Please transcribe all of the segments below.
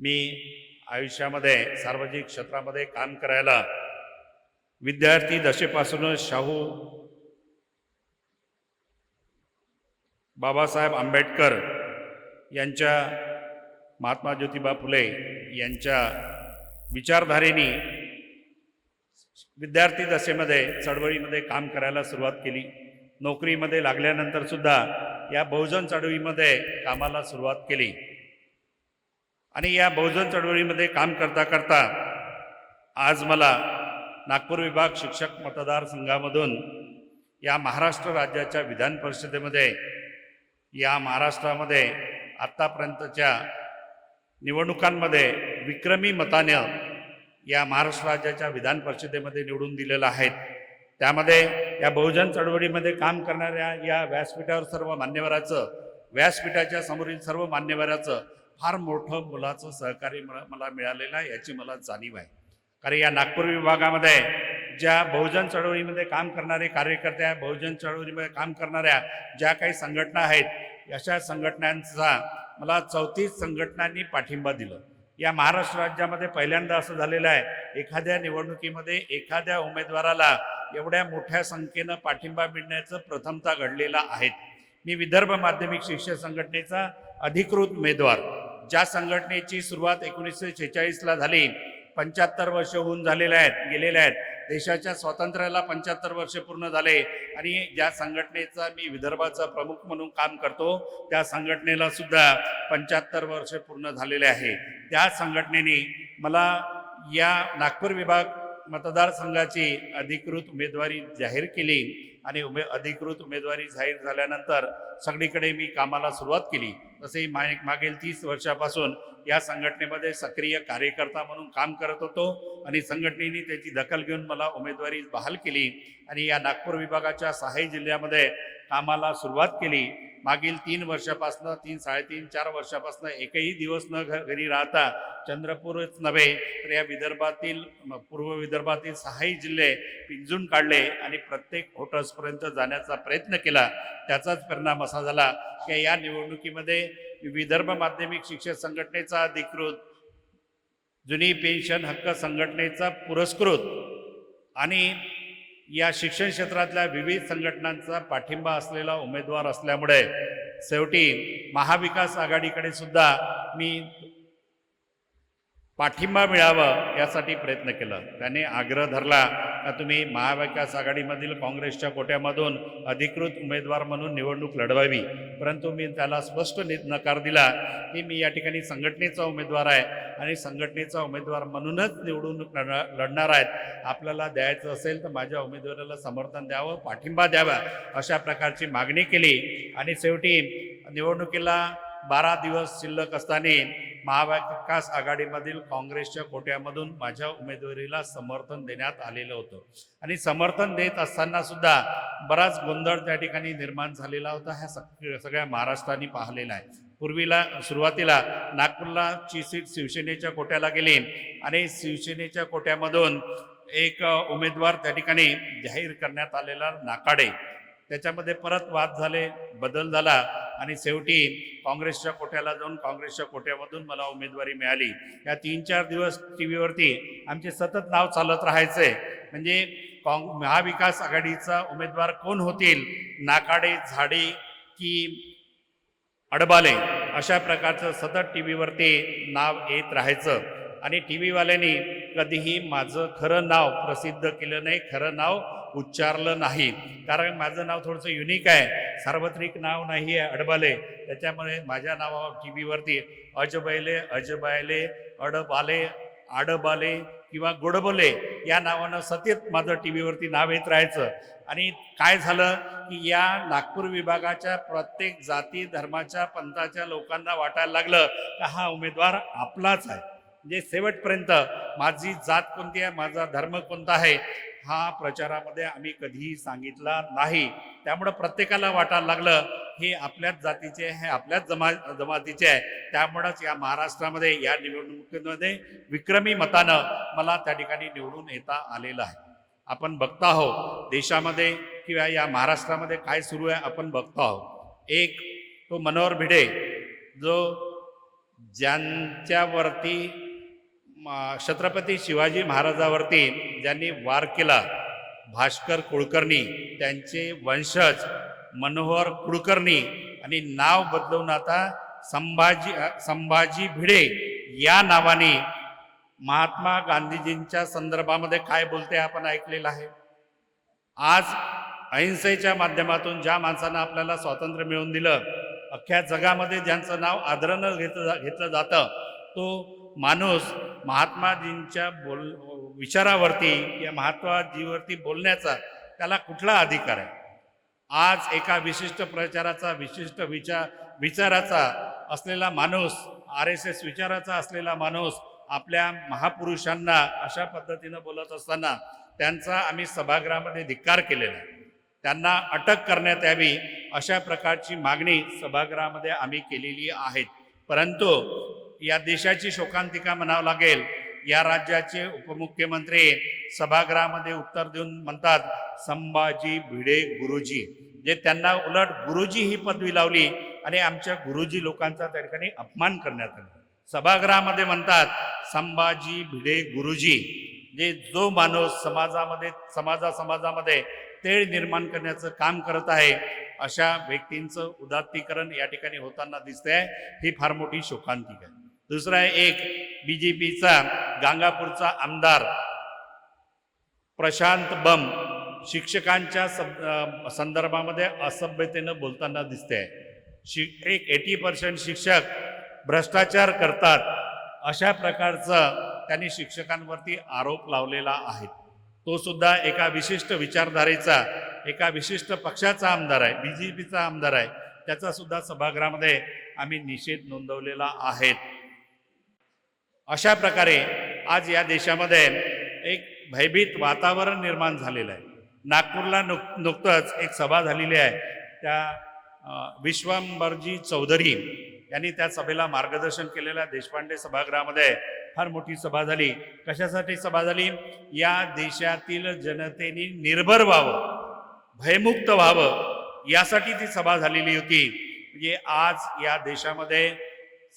मी आयुष्यामध्ये सार्वजनिक क्षेत्रामध्ये काम करायला विद्यार्थी दशेपासूनच शाहू बाबासाहेब आंबेडकर यांच्या महात्मा ज्योतिबा फुले यांच्या विचारधारेने विद्यार्थी दशेमध्ये चळवळीमध्ये काम करायला सुरुवात केली। नोकरीमध्ये लागल्यानंतर सुद्धा या बहुजन चळवळीमध्ये कामाला सुरुवात केली आणि या बहुजन चळवळीमध्ये काम करता करता आज मला नागपूर विभाग शिक्षक मतदारसंघामधून या महाराष्ट्र राज्याच्या विधान परिषदेमध्ये या महाराष्ट्रामध्ये आत्तापर्यंतच्या निवडणुकांमध्ये विक्रमी मताने या महाराष्ट्र राज्याच्या विधान परिषदेमध्ये निवडून दिलेलं आहे। त्यामध्ये या बहुजन चळवळीमध्ये काम करणाऱ्या या व्यासपीठावर सर्व मान्यवराचं, व्यासपीठाच्या समोरील सर्व मान्यवराचं फार मोठं मुलाचं सहकार्य मला मिळालेलं आहे याची मला जाणीव आहे। कारण या नागपूर विभागामध्ये ज्या बहुजन चळवळीमध्ये काम करणारे कार्यकर्ते, बहुजन चळवळीमध्ये काम करणाऱ्या ज्या काही संघटना आहेत अशा संघटनांचा मला 34 संघटनांनी पाठिंबा दिला। या महाराष्ट्र राज्यामध्ये पहिल्यांदा असं झालेलं आहे, एखाद्या निवडणुकीमध्ये एखाद्या उमेदवाराला एवढ्या मोठ्या संख्येनं पाठिंबा मिळण्याचं प्रथमतः घडलेलं आहे। मी विदर्भ माध्यमिक शिक्षक संघटनेचा अधिकृत उमेदवार, ज्या संघटनेची सुरुवात 1946ला झाली, 75 वर्ष होऊन गेलेले आहेत, देशाच्या स्वातंत्र्याला 75 वर्ष पूर्ण झाले आणि ज्या संघटनेचा मी विदर्भाचा प्रमुख म्हणून काम करतो त्या संघटनेला सुद्धा 75 वर्ष पूर्ण झालेले आहे। त्या संघटनेने मला या नागपूर विभाग मतदारसंघाची अधिकृत उमेदवारी जाहीर केली आणि अधिकृत उमेदवारी जाहीर झाल्यानंतर सगळीकडे मी कामाला सुरुवात केली। तसेही मागील 30 वर्षापासून या संघटनेमध्ये सक्रिय कार्यकर्ता म्हणून काम करत होतो आणि संघटनेने त्याची दखल घेऊन मला उमेदवारी बहाल केली आणि या नागपूर विभागाच्या 6 जिल्ह्यामध्ये कामाला सुरुवात केली। मागील 3 वर्षापासून 3-3.5-4 वर्षापासून एकही दिवस न घरी राहता चंद्रपूरच नव्हे तर या विदर्भातील पूर्व विदर्भातील 6 जिल्हे पिंजून काढले आणि प्रत्येक व्होटर्सपर्यंत जाण्याचा प्रयत्न केला। त्याचाच परिणाम असा झाला की या निवडणुकीमध्ये विदर्भ माध्यमिक शिक्षक संघटनेचा अधिकृत, जुनी पेन्शन हक्क संघटनेचा पुरस्कृत आणि या शिक्षण क्षेत्रातल्या विविध संघटनांचा पाठिंबा असलेला उमेदवार असल्यामुळे शेवटी महाविकास आघाडीकडे सुद्धा मी पाठिंबा मिळावं यासाठी प्रयत्न केला। त्याने आग्रह धरला का तुम्ही महाविकास आघाडीमधील काँग्रेसच्या कोट्यामधून अधिकृत उमेदवार म्हणून निवडणूक लढवावी, परंतु मी त्याला स्पष्ट नकार दिला की मी या ठिकाणी संघटनेचा उमेदवार आहे आणि संघटनेचा उमेदवार म्हणूनच निवडणूक लढणार आहेत। आपल्याला द्यायचं असेल तर माझ्या उमेदवाराला समर्थन द्यावं, पाठिंबा द्यावा अशा प्रकारची मागणी केली आणि शेवटी निवडणुकीला 12 दिवस शिल्लक असताना महाविकास आघाडीमधील काँग्रेसच्या कोट्यामधून माझ्या उमेदवारीला समर्थन देण्यात आलेलं होतं आणि समर्थन देत असताना सुद्धा बराच गोंधळ त्या ठिकाणी निर्माण झालेला होता. सगळ्या महाराष्ट्राने पाहिलेला आहे. सुरुवातीला नागपूरला ची सीट शिवसेनेच्या कोट्याला गेली आणि शिवसेनेच्या कोट्यामधून एक उमेदवार त्या ठिकाणी जाहीर करण्यात आलेला नाकाडे, त्याच्यामध्ये परत वाद झाले, बदल झाला आणि शेवटी काँग्रेसच्या कोट्याला जाऊन काँग्रेसच्या कोट्यामधून मला उमेदवारी मिळाली. या 3-4 दिवस टी व्हीवरती आमचे सतत नाव चालत राहायचे, म्हणजे महाविकास आघाडीचा उमेदवार कोण होतील, नाकाडे, झाडे की अडबाले, अशा प्रकारचं सतत टी व्हीवरती नाव येत राहायचं. आणि टी व्हीवाल्यांनी कधीही माझं खरं नाव प्रसिद्ध केलं नाही, खरं नाव उच्चारलं नाही, कारण माझं नाव थोडंसं युनिक आहे, सार्वत्रिक नाव नाही आहे अडबाले. त्याच्यामुळे माझ्या नावावर टी व्हीवरती अजबैले, अजबायले, अडबाले, आडबाले किंवा गोडबोले या नावानं सतत माझं टी व्हीवरती नाव येत राहायचं. आणि काय झालं की या नागपूर विभागाच्या प्रत्येक जाती धर्माच्या पंथाच्या लोकांना वाटायला लागलं की हा उमेदवार आपलाच आहे. म्हणजे शेवटपर्यंत माझी जात कोणती आहे, माझा धर्म कोणता आहे, हा प्रचारामध्ये आम्ही कधीही सांगितला नाही. त्यामुळं प्रत्येकाला वाटायला लागलं हे आपल्याच जातीचे, हे आपल्याच जमातीचे आहे. त्यामुळंच या महाराष्ट्रामध्ये या निवडणुकीमध्ये विक्रमी मतानं मला त्या ठिकाणी निवडून येता आलेलं आहे. आपण बघता आहोत देशामध्ये किंवा या महाराष्ट्रामध्ये काय सुरू आहे आपण बघतो आहोत. एक तो मनोहर भिडे, जो ज्यांच्यावरती छत्रपती शिवाजी महाराजावरती ज्यांनी वार केला, भास्कर कुलकर्णी, त्यांचे वंशज मनोहर कुलकर्णी, आणि नाव बदलून आता संभाजी भिडे या नावाने महात्मा गांधीजींच्या संदर्भामध्ये काय बोलते आपण ऐकलेलं आहे. आज अहिंसेच्या माध्यमातून ज्या माणसानं आपल्याला स्वातंत्र्य मिळवून दिलं, अख्ख्या जगामध्ये ज्यांचं नाव आदरानं घेतलं जातं, तो माणूस महात्माजींच्या विचारावरती किंवा महात्माजीवरती बोलण्याचा त्याला कुठला अधिकार आहे. आज एका विशिष्ट प्रचाराचा, विशिष्ट विचाराचा असलेला माणूस, RSS विचाराचा असलेला माणूस आपल्या महापुरुषांना अशा पद्धतीनं बोलत असताना त्यांचा आम्ही सभागृहामध्ये धिक्कार केलेला आहे. त्यांना अटक करण्यात यावी अशा प्रकारची मागणी सभागृहामध्ये आम्ही केलेली आहे. परंतु या देशाची शोकांतिका म्हणावं लागेल. या राज्याचे उपमुख्यमंत्री सभागृहामध्ये उत्तर देऊन म्हणतात संभाजी भिडे गुरुजी, जे त्यांना उलट गुरुजी ही पदवी लावली आणि आमच्या गुरुजी लोकांचा त्या ठिकाणी अपमान करण्यात आला. सभागृहामध्ये म्हणतात संभाजी भिडे गुरुजी, जे जो माणूस समाजामध्ये तेढ निर्माण करण्याचं काम करत आहे, अशा व्यक्तींचं उदात्तीकरण या ठिकाणी होताना दिसतंय. ही फार मोठी शोकांतिका आहे. दुसरा आहे एक BJPचा गांगापूरचा आमदार प्रशांत बम, शिक्षकांच्या संदर्भामध्ये असभ्यतेनं बोलताना दिसतंय. एक 80% शिक्षक भ्रष्टाचार करतात, अशा प्रकारचं त्यांनी शिक्षकांवरती आरोप लावलेला आहे. तो सुद्धा एका विशिष्ट विचारधारेचा, एका विशिष्ट पक्षाचा आमदार आहे, BJPचा आमदार आहे. त्याचा सुद्धा सभागृहामध्ये आम्ही निषेध नोंदवलेला आहे. अशा प्रकारे आज या देशामध्ये एक भयभीत वातावरण निर्माण झालेलं आहे. नागपूरला नुकतंच एक सभा झालेली आहे. त्या विश्वंभरजी चौधरी यांनी त्या सभेला मार्गदर्शन केलेल्या देशपांडे सभागृहामध्ये फार मोठी सभा झाली. कशासाठी सभा झाली? या देशातील जनतेने निर्भर व्हावं, भयमुक्त व्हावं, यासाठी ती सभा झालेली होती. म्हणजे आज या देशामध्ये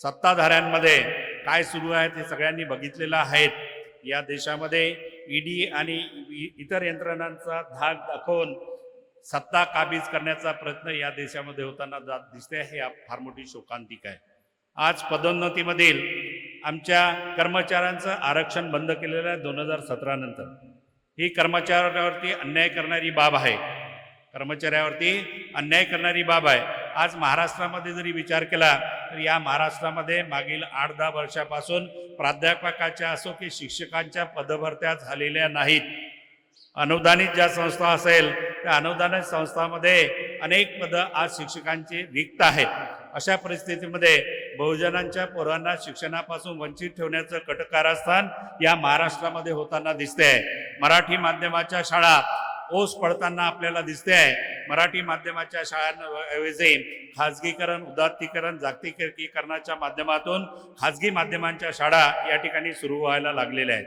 सत्ताधाऱ्यांमध्ये काय सुरू आहे ते सगळ्यांनी बघितलेलं आहे. या देशामध्ये ED आणि इतर यंत्रणांचा धाक दाखवून सत्ता काबीज करण्याचा प्रयत्न या देशामध्ये होताना दिसते. हे फार मोठी शोकांतिका आहे. आज पदोन्नतीमधील आमच्या कर्मचाऱ्यांचं आरक्षण बंद केलेलं आहे 2017 नंतर. ही कर्मचाऱ्यावरती अन्याय करणारी बाब आहे, कर्मचाऱ्यावरती अन्याय करणारी बाब आहे. आज महाराष्ट्रामध्ये जरी विचार केला तर या महाराष्ट्रामध्ये मागील 8-10 वर्षापासून प्राध्यापकाच्या असो की शिक्षकांच्या पदभरत्या झालेल्या नाहीत. अनुदानित ज्या संस्था असेल त्या अनुदानित संस्थांमध्ये अनेक पदं आज शिक्षकांची रिक्त आहेत. अशा परिस्थितीमध्ये बहुजनांच्या पोरांना शिक्षणापासून वंचित ठेवण्याचं कटकारस्थान या महाराष्ट्रामध्ये होताना दिसते आहे। मराठी माध्यमाच्या शाळा ओस पडताना आपल्याला दिसते आहे। मराठी माध्यमाच्या शाळांऐवजी खाजगीकरण, उदात्तीकरण, जागतिकीकरणाच्या माध्यमातून खाजगी माध्यमांच्या शाळा या ठिकाणी सुरू व्हायला लागलेल्या आहेत।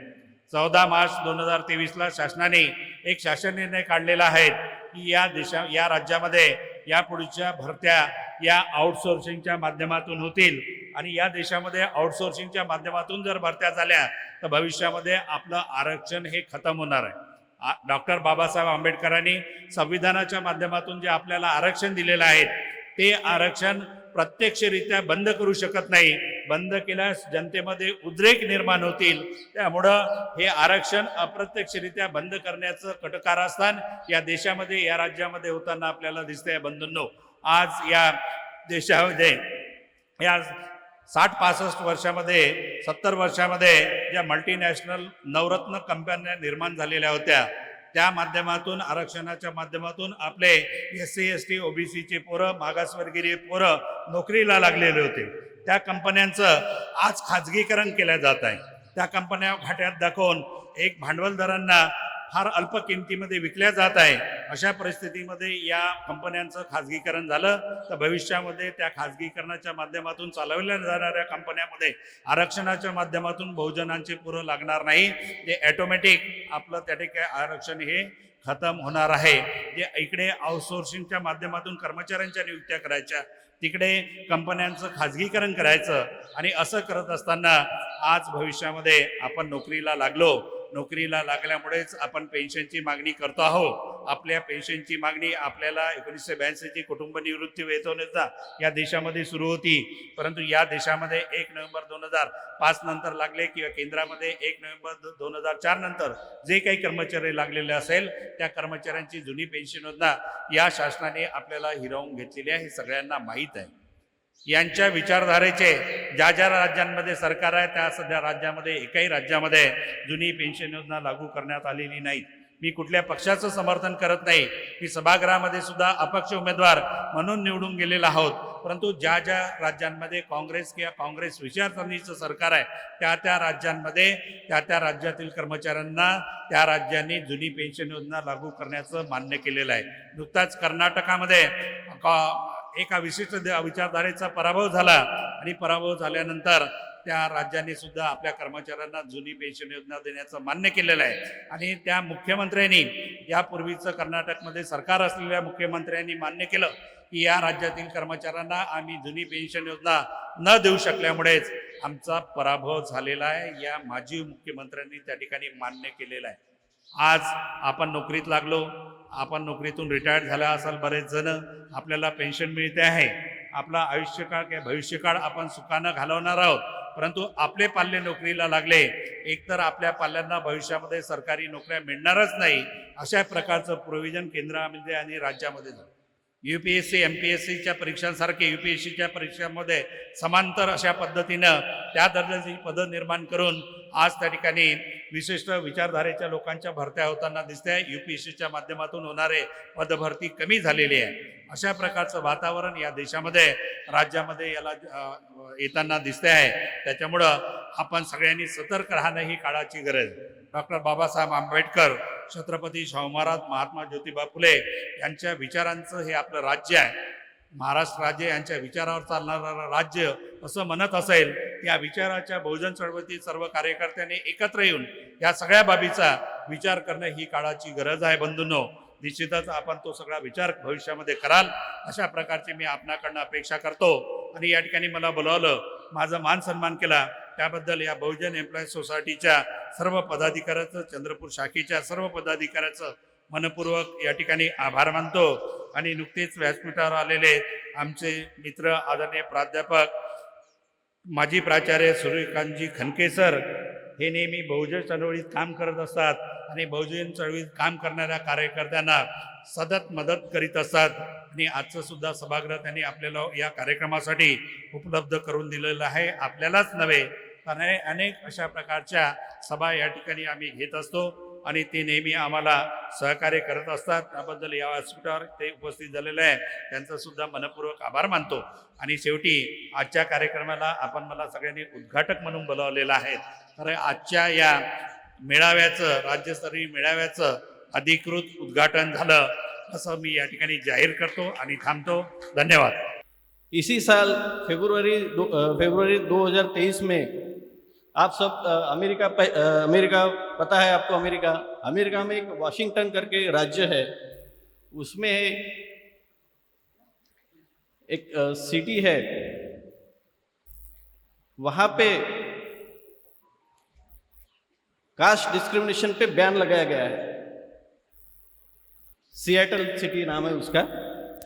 14 मार्च 2023ला शासनाने एक शासन निर्णय काढलेला आहे की या राज्यामध्ये या पुढच्या भरत्या या आउटसोर्सिंगच्या माध्यमातून होतील आणि या देशामध्ये आउटसोर्सिंगच्या माध्यमातून जर भरत्या झाल्या तर भविष्यामध्ये आपलं आरक्षण हे खतम होणार आहे। डॉक्टर बाबासाहेब आंबेडकरांनी संविधानाच्या माध्यमातून जे आपल्याला आरक्षण दिलेलं आहे ते आरक्षण प्रत्यक्षरित्या बंद करू शकत नाही। बंद केल्यास जनतेमध्ये उद्रेक निर्माण होतील। त्यामुळं हे आरक्षण अप्रत्यक्षरित्या बंद करण्याचं कटकारस्थान या देशामध्ये, या राज्यामध्ये होताना आपल्याला दिसतंय। बंधूंनो, आज या देशामध्ये या 60-65 वर्षामध्ये, 70 वर्षामध्ये ज्या मल्टीनॅशनल नवरत्न कंपन्या निर्माण झालेल्या होत्या त्या माध्यमातून, आरक्षणाच्या माध्यमातून आपले SC ST OBCचे पोरं, मागासवर्गीय पोरं नोकरीला लागलेले होते। त्या कंपन्यांचं आज खाजगीकरण केलं जात आहे। त्या कंपन्या घाट्यात दाखवून एक भांडवलदारांना फार अल्प किमतीमध्ये विकल्या जात आहे। अशा परिस्थितीमध्ये या कंपन्यांचं खाजगीकरण झालं तर भविष्यामध्ये त्या खाजगीकरणाच्या माध्यमातून चालवल्या जाणाऱ्या कंपन्यामध्ये आरक्षणाच्या माध्यमातून बहुजनांचे पुरं लागणार नाही। ते ऑटोमॅटिक आपलं त्या ठिकाणी आरक्षण हे खतम होणार आहे। जे इकडे आउटसोर्सिंगच्या माध्यमातून कर्मचाऱ्यांच्या नियुक्त्या करायच्या, तिकडे कंपन्यांचं खाजगीकरण करायचं आणि असं करत असताना आज भविष्यामध्ये आपण नोकरीला लागल्यामुळेच आपण पेन्शनची मागणी करतो आहोत। आपल्या पेन्शनची मागणी आपल्याला 1982ची कुटुंब निवृत्ती वेतन योजना या देशामध्ये सुरू होती, परंतु या देशामध्ये 1 नोव्हेंबर 2005 नंतर लागले किंवा केंद्रामध्ये 1 नोव्हेंबर 2004 नंतर जे काही कर्मचारी लागलेले असेल त्या कर्मचाऱ्यांची जुनी पेन्शन योजना या शासनाने आपल्याला हिरावून घेतलेली आहे, हे सगळ्यांना माहीत आहे। यांच्या विचारधारेचे ज्या ज्या राज्यांमध्ये सरकार आहे त्या सध्या राज्यामध्ये एकही राज्यामध्ये जुनी पेन्शन योजना लागू करण्यात आलेली नाही। मी कुठल्या पक्षाचं समर्थन करत नाही। मी सभागृहामध्ये सुद्धा अपक्ष उमेदवार म्हणून निवडून गेलेला आहोत, परंतु ज्या ज्या राज्यांमध्ये काँग्रेस किंवा काँग्रेस विचारसरणीचं सरकार आहे त्या राज्यांमध्ये त्या राज्यातील कर्मचाऱ्यांना त्या राज्यांनी जुनी पेन्शन योजना लागू करण्याचं मान्य केलेलं आहे। नुकताच कर्नाटकामध्ये एका विशिष्ट विचारधारेचा पराभव झाला आणि पराभव झाल्यानंतर त्या राज्यांनी सुद्धा आपल्या कर्मचाऱ्यांना जुनी पेन्शन योजना देण्याचं मान्य केलेलं आहे आणि त्या मुख्यमंत्र्यांनी, यापूर्वीचं कर्नाटकमध्ये सरकार असलेल्या मुख्यमंत्र्यांनी मान्य केलं की या राज्यातील कर्मचाऱ्यांना आम्ही जुनी पेन्शन योजना न देऊ शकल्यामुळेच आमचा पराभव झालेला आहे। या माजी मुख्यमंत्र्यांनी त्या ठिकाणी मान्य केलेलं आहे। आज आपण नोकरीत लागलो, आपण नोकरीतून रिटायर्ड झाला असाल बरेच जण, आपल्याला पेन्शन मिळते आहे, आपला आयुष्यकाळ किंवा भविष्यकाळ आपण सुखानं घालवणार आहोत, परंतु आपले पाल्य नोकरीला लागले, एकतर आपल्या पाल्यांना भविष्यामध्ये सरकारी नोकऱ्या मिळणारच नाही, अशा प्रकारचं प्रोव्हिजन केंद्रामध्ये आणि राज्यामध्ये झालं। UPSC MPSCच्या परीक्षांसारखे UPSCच्या परीक्षांमध्ये समांतर अशा पद्धतीनं त्या दर्जाची पदं निर्माण करून आज त्या ठिकाणी विशिष्ट विचारधारेच्या लोकांच्या भरत्या होताना दिसते आहे। UPSCच्या माध्यमातून होणारे पदभरती कमी झालेली आहे। अशा प्रकारचं वातावरण या देशामध्ये, राज्यामध्ये याला येताना दिसते आहे। त्याच्यामुळं आपण सगळ्यांनी सतर्क राहणं ही काळाची गरज। डॉक्टर बाबासाहेब आंबेडकर, छत्रपती शाहू महाराज, महात्मा ज्योतिबा फुले यांच्या विचारांचं हे आपलं राज्य आहे। महाराष्ट्र राज्य यांच्या विचारावर चालणारं राज्य असं म्हणत असेल, या विचाराच्या बहुजन चळवळीतील सर्व कार्यकर्त्यांनी एकत्र येऊन या सगळ्या बाबीचा विचार करणं ही काळाची गरज आहे। बंधूंनो, निश्चितच आपण तो सगळा विचार भविष्यामध्ये कराल अशा प्रकारची मी आपणाकडनं अपेक्षा करतो आणि या ठिकाणी मला बोलावलं, माझा मान सन्मान केला त्याबद्दल या बहुजन एम्प्लॉईज सोसायटीच्या सर्व पदाधिकाऱ्याचं, चंद्रपूर शाखेच्या सर्व पदाधिकाऱ्याचं मनपूर्वक या ठिकाणी आभार मानतो आणि नुकतेच व्यासपीठावर आलेले आमचे मित्र आदरणीय प्राध्यापक माजी प्राचार्य सूर्यकांतजी खनके सर हे नेहमी बहुजन चळवळीत काम करत असतात आणि बहुजन चळवळीत काम करणाऱ्या कार्यकर्त्यांना सतत मदत करीत असतात आणि आजचं सुद्धा सभागृह त्यांनी आपल्याला या कार्यक्रमासाठी उपलब्ध करून दिलेलं आहे। आपल्यालाच नव्हे तर अनेक अशा प्रकारच्या सभा या ठिकाणी आम्ही घेत असतो। आणि ते नेहमी आम्हाला सहकार्य करत असतात. त्याबद्दल या व्यासपीठावर ते उपस्थित झालेले आहे त्यांचा सुद्धा मनपूर्वक आभार मानतो. आणि शेवटी आजच्या कार्यक्रमाला आपण मला सगळ्यांनी उद्घाटक म्हणून बोलावलेलं आहे. तर आजच्या या मेळाव्याचं, राज्यस्तरीय मेळाव्याचं अधिकृत उद्घाटन झालं असं मी या ठिकाणी जाहीर करतो आणि थांबतो. धन्यवाद. इसी साल फरवरी 2023 में आप सब अमेरिका पता है आपको। अमेरिका में एक वाशिंगटन करके राज्य है, उसमें एक सिटी है, वहाँ पे कास्ट डिस्क्रिमिनेशन पे बैन लगाया गया है। सिएटल सिटी नाम है उसका,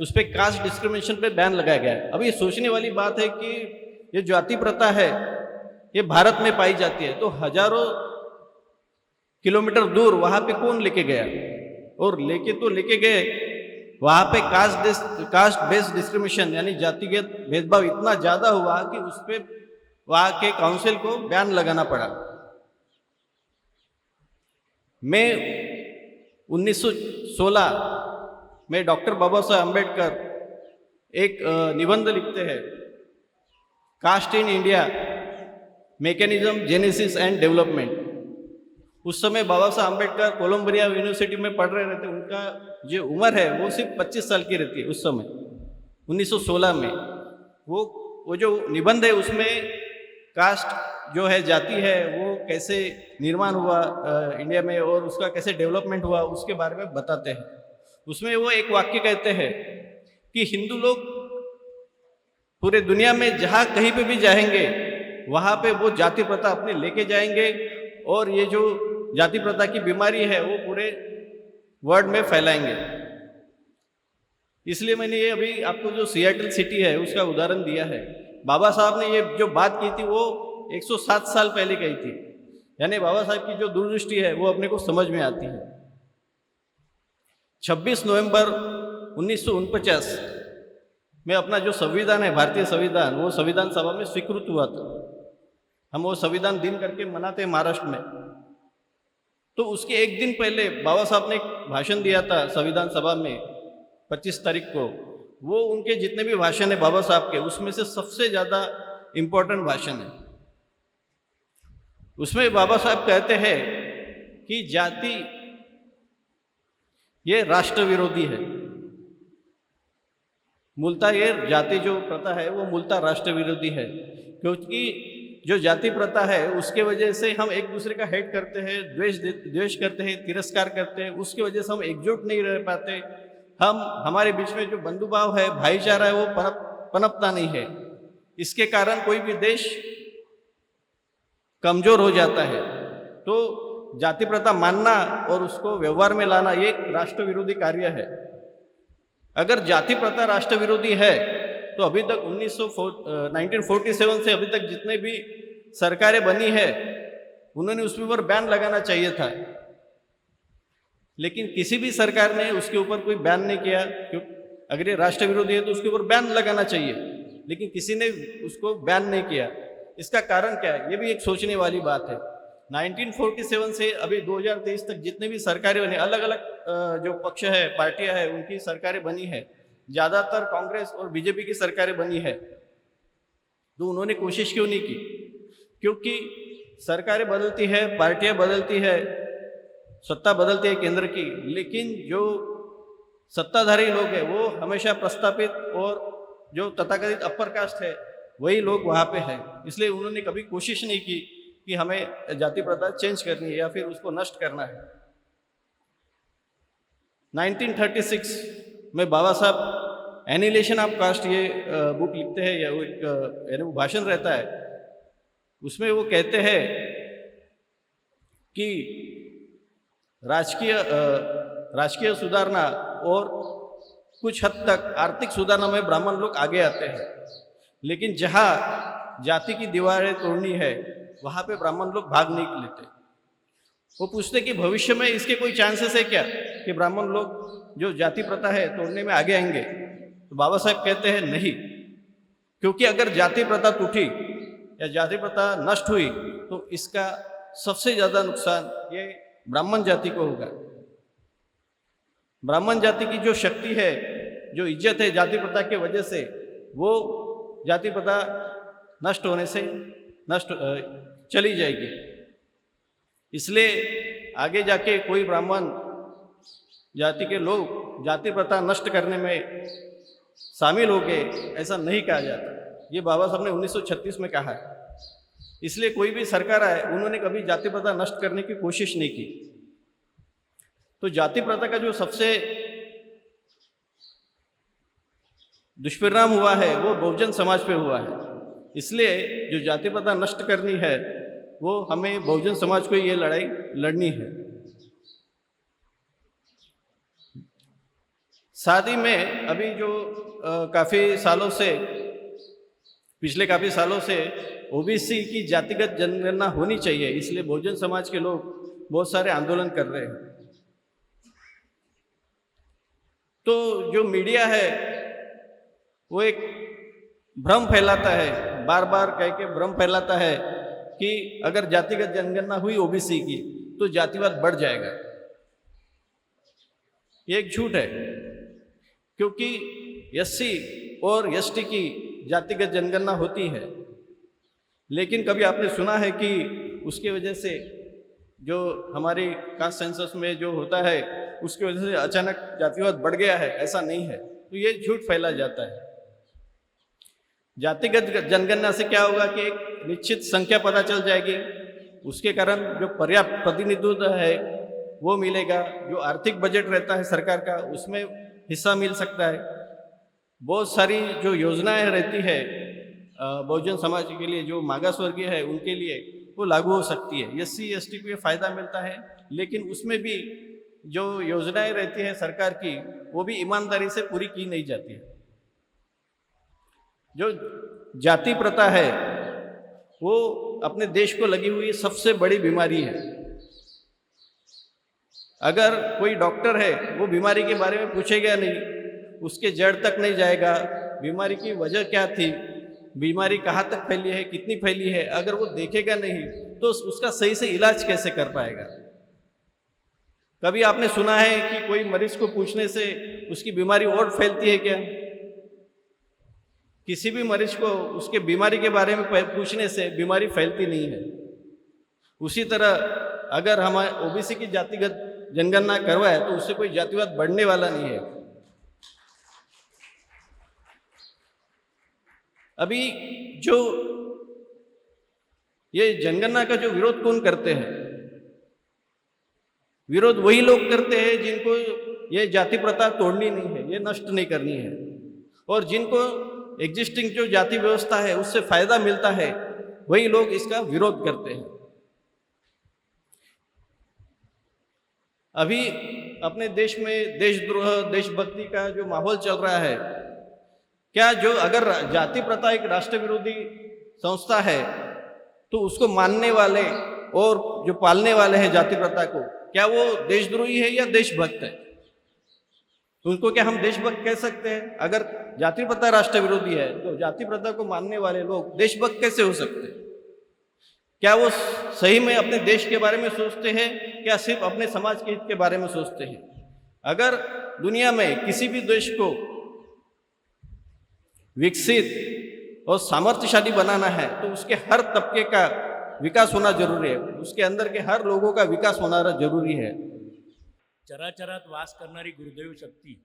उस पर कास्ट डिस्क्रिमिनेशन पे बैन लगाया गया है। अब ये सोचने वाली बात है कि ये जाति प्रथा है, ये भारत में पाई जाती है, तो हजारों किलोमीटर दूर वहाँ पे कौन लेके गया? और लेके गए वहाँ पे कास्ट बेस्ड डिस्क्रिमिनेशन यानी जातिगत भेदभाव इतना ज़्यादा हुआ कि उस पर वहाँ के काउंसिल को बैन लगाना पड़ा। मैं 1916 में डॉक्टर बाबा साहब अम्बेडकर एक निबंध लिखते हैं, caste in India mechanism genesis and development. उस समय बाबा साहब अम्बेडकर कोलंबिया यूनिवर्सिटी में पढ़ रहे रहते, उनका जो उम्र है वो सिर्फ 25 साल की रहती है उस समय 1916 में। वो जो निबंध है उसमें कास्ट जो है जाति है वो कैसे निर्माण हुआ इंडिया में और उसका कैसे डेवलपमेंट हुआ उसके बारे में बताते हैं। उसमें वो एक वाक्य कहते हैं कि हिंदू लोग पूरे दुनिया में जहाँ कहीं पे भी जाएंगे वहाँ पे वो जाति प्रथा अपने लेके जाएंगे और ये जो जाति प्रथा की बीमारी है वो पूरे वर्ल्ड में फैलाएंगे। इसलिए मैंने ये अभी आपको जो सिएटल सिटी है उसका उदाहरण दिया है। बाबा साहब ने ये जो बात की थी वो 107 साल पहले कही थी, यानी बाबा साहब की जो दूरदृष्टि है वो अपने को समझ में आती है। 26 नवंबर 1949 में अपना जो संविधान है, भारतीय संविधान, वो संविधान सभा में स्वीकृत हुआ था। हम वो संविधान दिन करके मनाते हैं महाराष्ट्र में। तो उसके एक दिन पहले बाबा साहब ने एक भाषण दिया था संविधान सभा में 25 तारीख को। वो उनके जितने भी भाषण है बाबा साहब के, उसमें से सबसे ज़्यादा इम्पोर्टेंट भाषण है। उसमें बाबा साहब कहते हैं कि जाति ये राष्ट्र विरोधी है। मूलतः ये जाति जो प्रथा है वो मूलतः राष्ट्र विरोधी है, क्योंकि जो जाति प्रथा है उसके वजह से हम एक दूसरे का हेट करते हैं, द्वेष करते हैं, तिरस्कार करते हैं। उसकी वजह से हम एकजुट नहीं रह पाते। हमारे बीच में जो बंधुभाव है, भाईचारा है, वो पनपता नहीं है। इसके कारण कोई भी देश कमजोर हो जाता है। तो जाति प्रथा मानना और उसको व्यवहार में लाना ये एक राष्ट्र विरोधी कार्य है। अगर जाति प्रथा राष्ट्र विरोधी है तो अभी तक 1947 से अभी तक जितने भी सरकारें बनी है उन्होंने उसके ऊपर बैन लगाना चाहिए था, लेकिन किसी भी सरकार ने उसके ऊपर कोई बैन नहीं किया। क्यों? अगर ये राष्ट्र विरोधी है तो उसके ऊपर बैन लगाना चाहिए, लेकिन किसी ने उसको बैन नहीं किया। इसका कारण क्या है? ये भी एक सोचने वाली बात है। 1947 से अभी 2023 तक जितने भी सरकारें बनी, अलग अलग जो पक्ष है, पार्टियां है, उनकी सरकारें बनी है, ज़्यादातर कांग्रेस और बीजेपी की सरकारें बनी है। तो उन्होंने कोशिश क्यों नहीं की? क्योंकि सरकारें बदलती है, पार्टियां बदलती है, सत्ता बदलती है केंद्र की, लेकिन जो सत्ताधारी लोग हैं वो हमेशा प्रस्तापित और जो तथाकथित अपर कास्ट है वही लोग वहाँ पे हैं। इसलिए उन्होंने कभी कोशिश नहीं की कि हमें जाति प्रथा चेंज करनी है या फिर उसको नष्ट करना है। 1936 में बाबा साहब एनिहिलेशन ऑफ कास्ट ये बुक लिखते हैं, या वो एक वो भाषण रहता है। उसमें वो कहते हैं कि राजकीय सुधारना और कुछ हद तक आर्थिक सुधारना में ब्राह्मण लोग आगे आते हैं, लेकिन जहाँ जाति की दीवारें तोड़नी है वहाँ पे ब्राह्मण लोग भाग नहीं लेते। वो पूछते कि भविष्य में इसके कोई चांसेस है क्या कि ब्राह्मण लोग जो जाति प्रथा है तोड़ने में आगे आएंगे? तो बाबा साहब कहते हैं नहीं, क्योंकि अगर जाति प्रथा टूटी या जाति प्रथा नष्ट हुई तो इसका सबसे ज़्यादा नुकसान ये ब्राह्मण जाति को होगा। ब्राह्मण जाति की जो शक्ति है, जो इज्जत है जाति प्रथा के वजह से, वो जाति प्रथा नष्ट होने से चली जाएगी। इसलिए आगे जाके कोई ब्राह्मण जाति के लोग जाति प्रथा नष्ट करने में शामिल हो गए, ऐसा नहीं कहा जाता। ये बाबा साहब ने 1936 में कहा है। इसलिए कोई भी सरकार आए, उन्होंने कभी जाति प्रथा नष्ट करने की कोशिश नहीं की। तो जाति प्रथा का जो सबसे दुष्परिणाम हुआ है वो बहुजन समाज पे हुआ है। इसलिए जो जाति प्रथा नष्ट करनी है वो हमें बहुजन समाज को ये लड़ाई लड़नी है। शादी में अभी जो पिछले काफ़ी सालों से ओबीसी की जातिगत जनगणना होनी चाहिए, इसलिए बहुजन समाज के लोग बहुत सारे आंदोलन कर रहे हैं। तो जो मीडिया है वो एक भ्रम फैलाता है, बार बार कह के भ्रम फैलाता है कि अगर जातिगत जनगणना हुई ओबीसी की तो जातिवाद बढ़ जाएगा। ये एक झूठ है, क्योंकि एससी और एसटी की जातिगत जनगणना होती है, लेकिन कभी आपने सुना है कि उसके वजह से जो हमारी कास्ट सेंसस में जो होता है उसकी वजह से अचानक जातिवाद बढ़ गया है? ऐसा नहीं है। तो ये झूठ फैला जाता है। जातिगत जनगणना से क्या होगा कि एक निश्चित संख्या पता चल जाएगी, उसके कारण जो पर्याप्त प्रतिनिधित्व है वो मिलेगा। जो आर्थिक बजट रहता है सरकार का उसमें हिस्सा मिल सकता है। बहुत सारी जो योजनाएं रहती है बहुजन समाज के लिए, जो मागास वर्गीय है उनके लिए, वो लागू हो सकती है। एससी एसटी को ये फायदा मिलता है, लेकिन उसमें भी जो योजनाएं रहती है सरकार की वो भी ईमानदारी से पूरी की नहीं जाती है। जो जाति प्रथा है वो अपने देश को लगी हुई सबसे बड़ी बीमारी है। अगर कोई डॉक्टर है वो बीमारी के बारे में पूछेगा नहीं, उसके जड़ तक नहीं जाएगा, बीमारी की वजह क्या थी, बीमारी कहाँ तक फैली है, कितनी फैली है, अगर वो देखेगा नहीं तो उसका सही से इलाज कैसे कर पाएगा? कभी आपने सुना है कि कोई मरीज को पूछने से उसकी बीमारी और फैलती है क्या? किसी भी मरीज को उसके बीमारी के बारे में पूछने से बीमारी फैलती नहीं है। उसी तरह अगर हम ओबीसी की जातिगत जनगणना करवाए तो उससे कोई जातिवाद बढ़ने वाला नहीं है। अभी जो ये जनगणना का जो विरोध कौन करते हैं? विरोध वही लोग करते हैं जिनको ये जाति प्रथा तोड़नी नहीं है, ये नष्ट नहीं करनी है, और जिनको एग्जिस्टिंग जो जाति व्यवस्था है उससे फायदा मिलता है, वही लोग इसका विरोध करते हैं। अभी अपने देश में देशद्रोह, देशभक्ति का जो माहौल चल रहा है, क्या जो अगर जाति प्रथा एक राष्ट्र विरोधी संस्था है तो उसको मानने वाले और जो पालने वाले हैं जाति प्रथा को, क्या वो देशद्रोही है या देशभक्त है? उनको क्या हम देशभक्त कह सकते हैं? अगर जाति प्रथा राष्ट्र विरोधी है तो जाति प्रथा को मानने वाले लोग देशभक्त कैसे हो सकते हैं? क्या वो सही में अपने देश के बारे में सोचते हैं या सिर्फ अपने समाज के हित के बारे में सोचते हैं? अगर दुनिया में किसी भी देश को विकसित और सामर्थ्यशाली बनाना है तो उसके हर तबके का विकास होना जरूरी है, उसके अंदर के हर लोगों का विकास होना जरूरी है। चराचरात वास करणारी गुरुदेव शक्ती,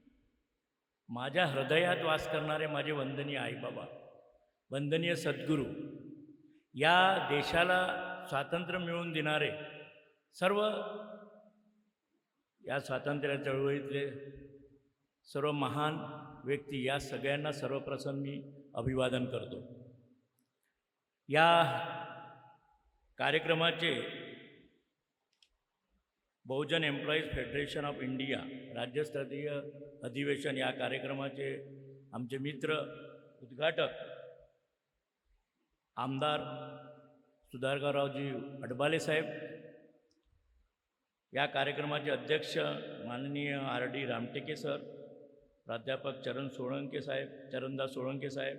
माझ्या हृदयात वास करणारे माझे वंदनीय आईबाबा, वंदनीय सद्गुरू, या देशाला स्वातंत्र्य मिळवून देणारे सर्व या स्वातंत्र्य चळवळीतले सर्व महान व्यक्ती, या सगळ्यांना सर्वप्रथम मी अभिवादन करतो। या कार्यक्रमाचे बहुजन एम्प्लॉईज फेडरेशन ऑफ इंडिया राज्यस्तरीय अधिवेशन, या कार्यक्रमाचे आमचे मित्र उद्घाटक आमदार सुधाकररावजी अडबाले साहेब, या कार्यक्रमाचे अध्यक्ष माननीय RD रामटेके सर, प्राध्यापक चरणदास सोळंके साहेब,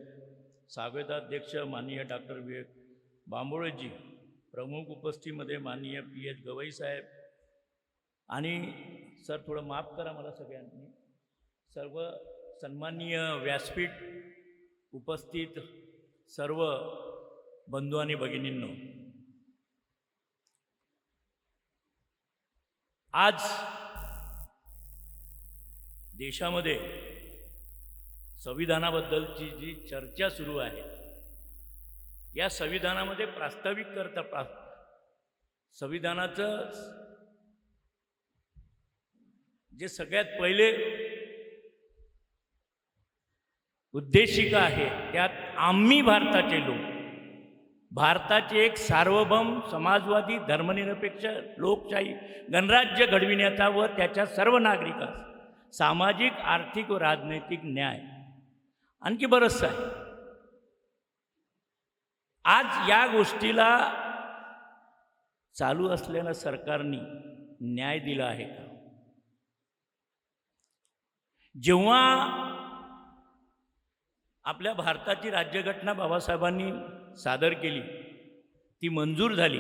स्वागताध्यक्ष माननीय डॉक्टर विवेक बांबोळेजी, प्रमुख उपस्थितीमध्ये माननीय PH गवई साहेब, आणि सर थोडं माफ करा मला सगळ्यांनी, सर्व सन्माननीय व्यासपीठ उपस्थित सर्व बंधू आणि भगिनींनो, आज देशामध्ये संविधानाबद्दलची जी चर्चा सुरू आहे, या संविधानामध्ये प्रास्ताविक करता संविधानाचं जे सगळ्यात पहिले उद्देशिका आहे त्यात आम्ही भारताचे लोक, भारताचे एक सार्वभौम समाजवादी धर्मनिरपेक्ष लोकशाही गणराज्य घडविण्याचा व त्याच्या सर्व नागरिकांस सामाजिक आर्थिक व राजनैतिक न्याय आणखी बरंचसं आहे. आज या गोष्टीला चालू असलेल्या सरकारने न्याय दिला आहे का? जेव्हा आपल्या भारताची राज्यघटना बाबासाहेबांनी सादर केली, ती मंजूर झाली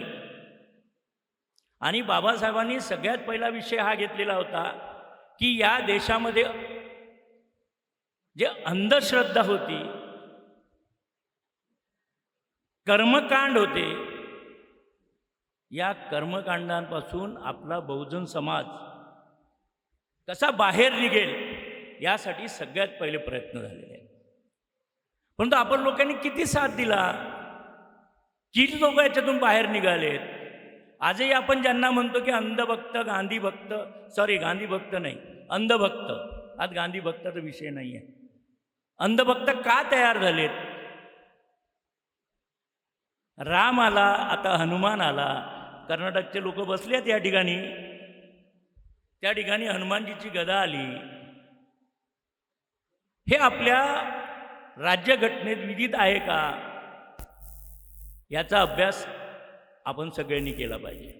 आणि बाबासाहेबांनी सगळ्यात पहिला विषय हा घेतलेला होता की या देशामध्ये जे अंधश्रद्धा होती, कर्मकांड होते, या कर्मकांडांपासून आपला बहुजन समाज कसा बाहेर निघेल यासाठी सगळ्यात पहिले प्रयत्न झालेले आहेत. परंतु आपण लोकांनी किती साथ दिला, किती लोक याच्यातून बाहेर निघालेत. आजही आपण ज्यांना म्हणतो की अंधभक्त, गांधी भक्त, गांधी भक्त नाही, अंधभक्त, आज गांधी भक्ताचा विषय नाही आहे. अंधभक्त का तयार झालेत? राम आला, आता हनुमान आला, कर्नाटकचे लोक बसलेत या ठिकाणी, त्या ठिकाणी हनुमानजीची गदा आली. हे आपल्या राज्यघटनेत विधित आहे का, याचा अभ्यास आपण सगळ्यांनी केला पाहिजे.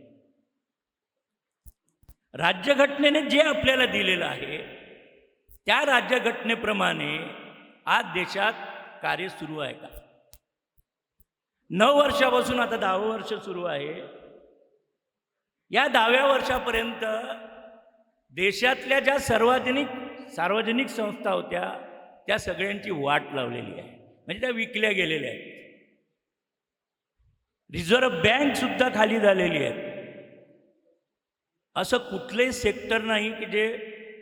राज्यघटनेने जे आपल्याला दिलेलं आहे त्या राज्यघटनेप्रमाणे आज देशात कार्य सुरू आहे का? 9 वर्षापासून आता 10वं वर्ष सुरू आहे. या 10व्या वर्षापर्यंत देशातल्या ज्या सार्वजनिक संस्था होत्या त्या सगळ्यांची वाट लावलेली आहे, म्हणजे त्या विकल्या गेलेल्या आहेत. रिझर्व्ह बँक सुद्धा खाली झालेली आहे. असं कुठलंही सेक्टर नाही की जे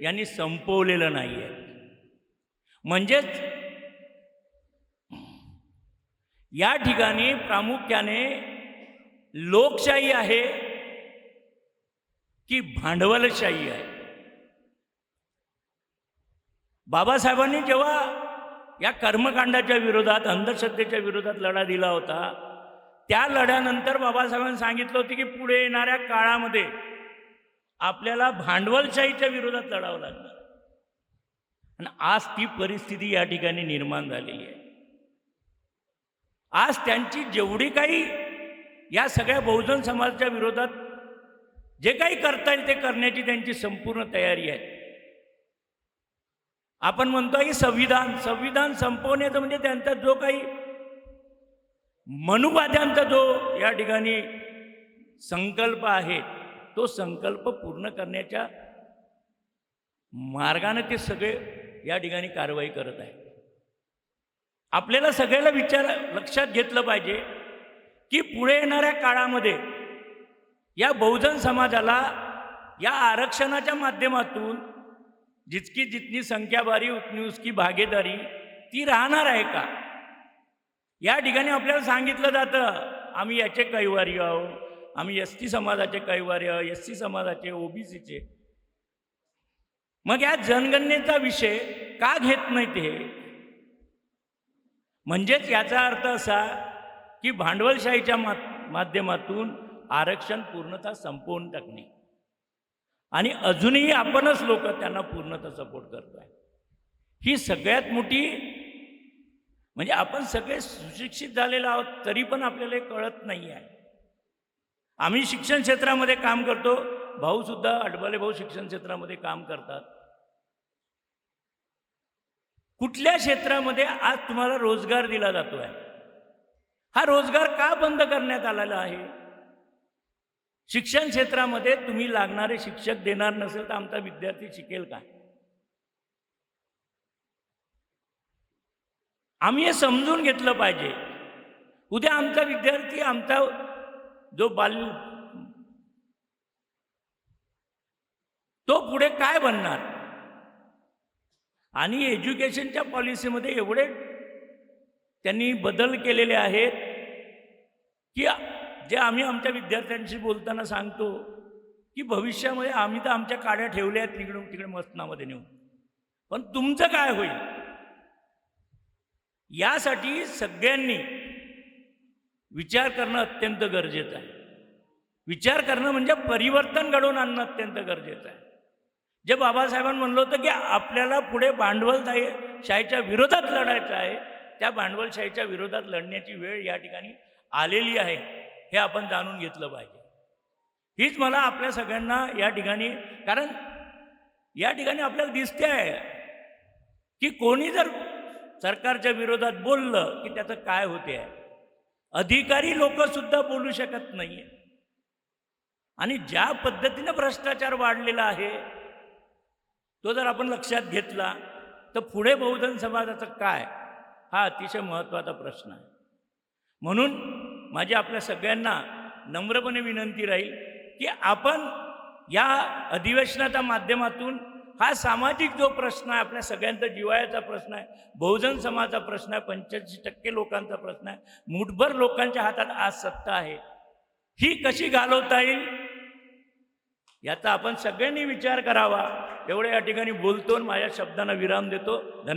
यांनी संपवलेलं नाही आहे. म्हणजेच या ठिकाणी प्रामुख्याने लोकशाही आहे की भांडवलशाही आहे. बाबासाहेबांनी जेव्हा या कर्मकांडाच्या विरोधात, अंधश्रद्धेच्या विरोधात लढा दिला होता, त्या लढ्यानंतर बाबासाहेबांनी सांगितलं होतं की पुढे येणाऱ्या काळामध्ये आपल्याला भांडवलशाहीच्या विरोधात लढावं लागणार. आणि आज ती परिस्थिती या ठिकाणी निर्माण झालेली आहे. आज त्यांची जेवढी काही या सगळ्या बहुजन समाजाच्या विरोधात जे काही करता येईल ते करण्याची त्यांची संपूर्ण तयारी आहे. आपण म्हणतो की संविधान संपवण्याचं म्हणजे त्यांचा जो काही मनुवाद्यांचा जो या ठिकाणी संकल्प आहे, तो संकल्प पूर्ण करण्याच्या मार्गाने ते सगळे या ठिकाणी कारवाई करत आहे. आपल्याला सगळ्याला लक्षात घेतलं पाहिजे की पुढे येणाऱ्या काळामध्ये या बहुजन समाजाला या आरक्षणाच्या माध्यमातून जितनी संख्या बारी उतनी उसकी भागीदारी ती राहणार आहे का? या ठिकाणी आपल्याला सांगितलं जातं आम्ही याचे कैवारी आहोत, आम्ही ST समाजाचे कैवारी आहोत, SC समाजाचे, OBCचे. मग या जनगणनेचा विषय का घेत नाही ते? म्हणजेच याचा अर्थ असा की भांडवलशाहीच्या माध्यमातून आरक्षण पूर्णतः संपवून टाकणे, आणि अजूनही आपणच लोक त्यांना पूर्णतः सपोर्ट करतो आहे. ही सगळ्यात मोठी, म्हणजे आपण सगळे सुशिक्षित झालेलो आहोत तरी पण आपल्याला हे कळत नाही आहे. आम्ही शिक्षण क्षेत्रामध्ये काम करतो, भाऊसुद्धा आडबाले भाऊ शिक्षण क्षेत्रामध्ये काम करतात. कुठल्या क्षेत्रामध्ये आज तुम्हाला रोजगार दिला जातो आहे? हा रोजगार का बंद करण्यात आलेला आहे? शिक्षण क्षेत्रामध्ये तुम्ही लागणारे शिक्षक देणार नसेल तर आमचा विद्यार्थी शिकेल काय? आम्ही हे समजून घेतलं पाहिजे. उद्या आमचा विद्यार्थी, आमचा जो तो पुढे काय बनणार? आणि एज्युकेशनच्या पॉलिसीमध्ये एवढे त्यांनी बदल केलेले आहेत की जे आम्ही आमच्या विद्यार्थ्यांशी बोलताना सांगतो की भविष्यामध्ये आम्ही तर आमच्या काड्या ठेवल्या आहेत तिकडे मसनामध्ये नेऊन, पण तुमचं काय होईल? यासाठी सगळ्यांनी विचार करणं अत्यंत गरजेचं आहे. विचार करणं म्हणजे परिवर्तन घडवून आणणं अत्यंत गरजेचं आहे. जे बाबासाहेबांनी म्हणलं होतं की आपल्याला पुढे भांडवलशाहीच्या विरोधात लढायचं आहे, त्या भांडवलशाहीच्या विरोधात लढण्याची वेळ या ठिकाणी आलेली आहे, हे आपण जाणून घेतलं पाहिजे. हीच मला आपल्या सगळ्यांना या ठिकाणी, कारण या ठिकाणी आपल्याला दिसते आहे की कोणी जर सरकारच्या विरोधात बोललं की त्याचं काय होते आहे. अधिकारी लोकसुद्धा बोलू शकत नाही आहे. आणि ज्या पद्धतीनं भ्रष्टाचार वाढलेला आहे तो जर आपण लक्षात घेतला तर पुढे बहुजन समाजाचं काय, हा अतिशय महत्त्वाचा प्रश्न आहे. म्हणून माझी आपल्या सगळ्यांना नम्रपणे विनंती राहील की आपण या अधिवेशनाच्या माध्यमातून हा सामाजिक जो प्रश्न आहे, आपल्या सगळ्यांचा जिव्हाळ्याचा प्रश्न आहे, बहुजन समाजाचा प्रश्न आहे, 85% लोकांचा प्रश्न आहे, मुठभर लोकांच्या हातात आज सत्ता आहे, ही कशी घालवता येईल याचा आपण सगळ्यांनी विचार करावा. एवढे या ठिकाणी बोलतो आणि माझ्या शब्दांना विराम देतो. धन्यवाद.